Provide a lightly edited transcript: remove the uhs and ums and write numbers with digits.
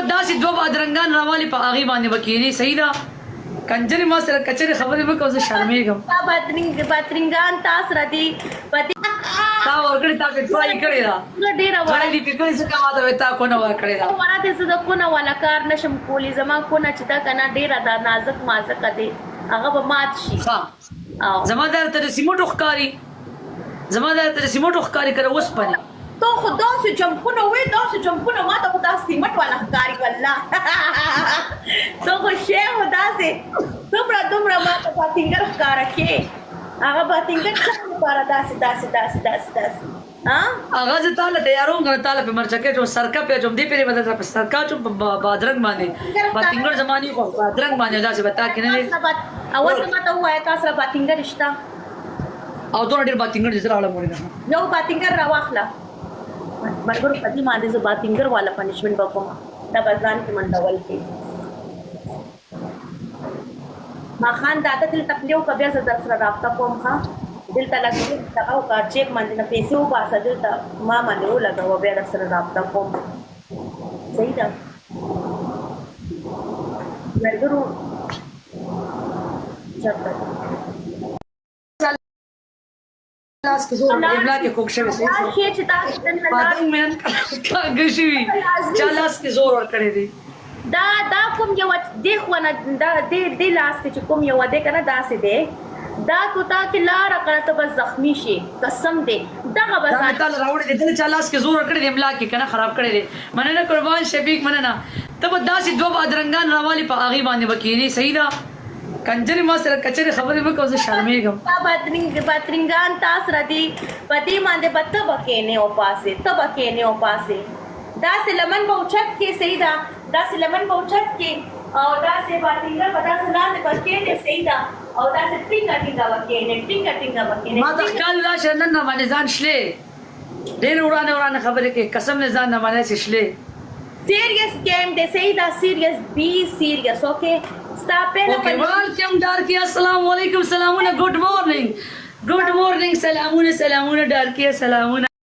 به داسې دوه بادرنګان راوالي په هغې باندې به کښېنې صحیح ده کنجرې ما سره کچرې خبرې مه کوه زه شرمېږم دا بادرنګان تا سره دي تا ورکړې تا پې ټرای کړې ده ډېره ټرای دې پې کړې ځکه ما ته وایي تا کونه ورکړې ده وړه دې زه د کونه والا کار نشم کولی زما کونه چې دا که نه ډېره دا نازک مازکه دی هغه به مات شي زما دا ته د سیمټو ښکاري زما دا ته د سیمټو ښکاري که د اوسپنې تو خو داسې جمپونه وې داسې جمپونه ما ته خو دا سیمټ والا ښکاري والله تو خو شی خو داسې دومره ما ته باتینګر ښکاره کې هغه باتینګر څه لپاره داسې هغه زه تا له تیاروم که نه تا له پې مرچکې اچوم سرکه پې اچوم دې پېرې به درته په سرکه اچوم په بادرنګ باندې باتینګر زما نه خو بادرنګ باندې داسې به تا کې نه دی اول ته ماته ووایه تا سره باتینګر شته او دونه ډېر باتینګر چې زه راوړم وړې ده یو باتینګر راواخله ملګرو په دې باندې زه باتینګر والا پنشمنټ به کوم دا به ځان کې منډول کې ماښام دا ته دلته پلي وکړه بیا زه در سره رابطه کوم ښه دلته لږ دغه وکړه چیک باندې نه پیسې وباسه دلته ما باندې ولګوه بیا در سره رابطه کوم صحیح ده ملګرو چېرته لاس کې زور املا کې کوک شوی سي شي چې تاسو بادرنګ مې کاږه شوي چا لاس کې زور ورکړی دی دا کوم یو دې خونه دې لاس کې چې کوم یو دی که نه داسې دی دا تو تا کې لاره کړه ته به زخمي شي قسم دی دغه به دا مې تاله راوړی دی دله چا لاس کې زور ورکړی دی املا کې که نه خراب کړی دی مننه قربان شفیق مننه ته به داسې دوه بادرنګان راوالي په هغې باندې به کښېنې صحیح ده کنجرې ما سره کچرې خبرې مه کوه زه شرمېږم دا بادرنګان تا سره دي په دې باندې به ته به کښېنې او پاسې داسې لمن به اوچت کې صحیح ده داسې لمن به اوچت کې او داسې بادرنګر به داسې لاندې به کښېنې صحیح ده او داسې ټینګه به کښېنې ما ته ښکار راشه نن نه باندې ځان شلې ډېرې ورانه خبرې کوې قسم نه ځان نه باندې چې شلې serious game they say that serious be serious okay stop it okay welcome darky assalamu alaikum salamuna good morning salamuna darky salamuna